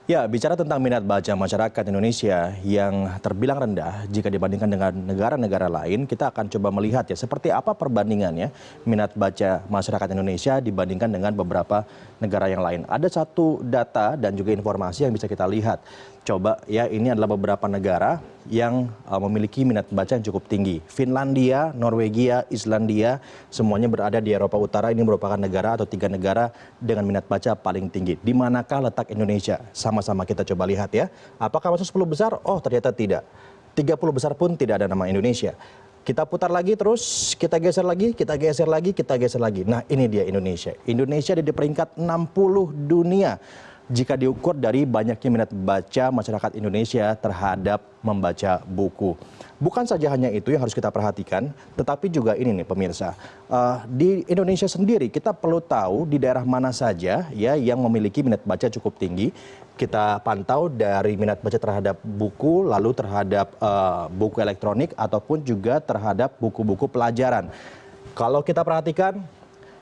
Ya, bicara tentang minat baca masyarakat Indonesia yang terbilang rendah jika dibandingkan dengan negara-negara lain, kita akan coba melihat ya seperti apa perbandingannya minat baca masyarakat Indonesia dibandingkan dengan beberapa negara yang lain. Ada satu data dan juga informasi yang bisa kita lihat. Coba ya, ini adalah beberapa negara yang memiliki minat baca yang cukup tinggi. Finlandia, Norwegia, Islandia, semuanya berada di Eropa Utara. Ini merupakan negara atau 3 negara dengan minat baca paling tinggi. Di manakah letak Indonesia? Sama-sama kita coba lihat ya. Apakah masuk 10 besar? Oh, ternyata tidak. 30 besar pun tidak ada nama Indonesia. Kita putar lagi terus, kita geser lagi, kita geser lagi, kita geser lagi. Nah, ini dia Indonesia. Indonesia ada di peringkat 60 dunia jika diukur dari banyaknya minat baca masyarakat Indonesia terhadap membaca buku. Bukan saja hanya itu yang harus kita perhatikan, tetapi juga ini nih pemirsa. Di Indonesia sendiri kita perlu tahu di daerah mana saja ya yang memiliki minat baca cukup tinggi. Kita pantau dari minat baca terhadap buku, lalu terhadap buku elektronik ataupun juga terhadap buku-buku pelajaran. Kalau kita perhatikan,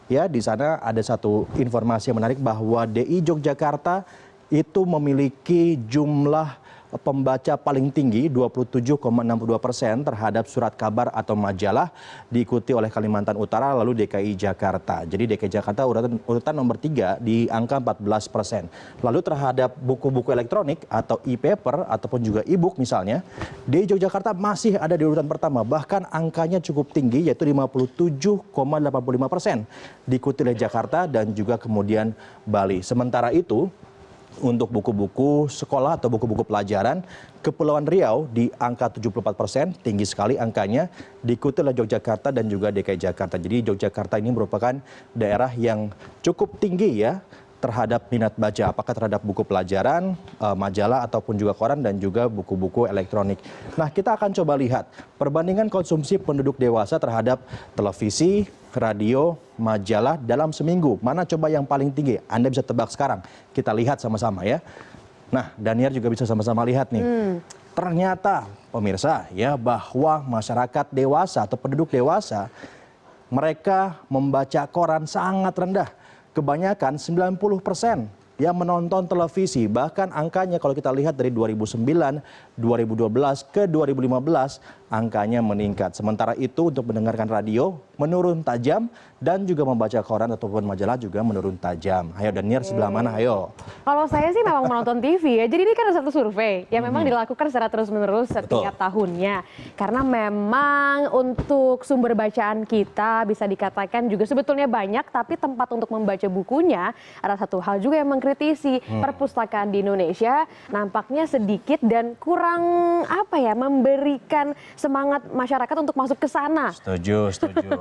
ya, di sana ada satu informasi yang menarik bahwa DI Yogyakarta itu memiliki jumlah pembaca paling tinggi 27,62% terhadap surat kabar atau majalah, diikuti oleh Kalimantan Utara lalu DKI Jakarta. Jadi DKI Jakarta urutan nomor 3 di angka 14%. Lalu terhadap buku-buku elektronik atau e-paper ataupun juga e-book misalnya, DI Yogyakarta masih ada di urutan pertama, bahkan angkanya cukup tinggi yaitu 57,85%, diikuti oleh Jakarta dan juga kemudian Bali. Sementara itu untuk buku-buku sekolah atau buku-buku pelajaran, Kepulauan Riau di angka 74%, tinggi sekali angkanya, diikuti oleh Yogyakarta dan juga DKI Jakarta. Jadi Yogyakarta ini merupakan daerah yang cukup tinggi ya terhadap minat baca, apakah terhadap buku pelajaran, majalah ataupun juga koran dan juga buku-buku elektronik. Nah, kita akan coba lihat perbandingan konsumsi penduduk dewasa terhadap televisi, radio, majalah dalam seminggu. Mana coba yang paling tinggi? Anda bisa tebak sekarang. Kita lihat sama-sama ya. Nah, Daniar juga bisa sama-sama lihat nih. Ternyata pemirsa ya bahwa masyarakat dewasa atau penduduk dewasa mereka membaca koran sangat rendah. Kebanyakan 90% yang menonton televisi, bahkan angkanya kalau kita lihat dari 2009, 2012 ke 2015 angkanya meningkat. Sementara itu untuk mendengarkan radio menurun tajam dan juga membaca koran ataupun majalah juga menurun tajam. Ayo Daniar, sebelah mana? Ayo. Kalau saya sih memang menonton TV ya. Jadi ini kan satu survei yang memang dilakukan secara terus-menerus setiap tahunnya. Karena memang untuk sumber bacaan kita bisa dikatakan juga sebetulnya banyak, tapi tempat untuk membaca bukunya ada satu hal juga yang mengkritisi. Perpustakaan di Indonesia nampaknya sedikit dan kurang memberikan semangat masyarakat untuk masuk ke sana. Setuju, setuju.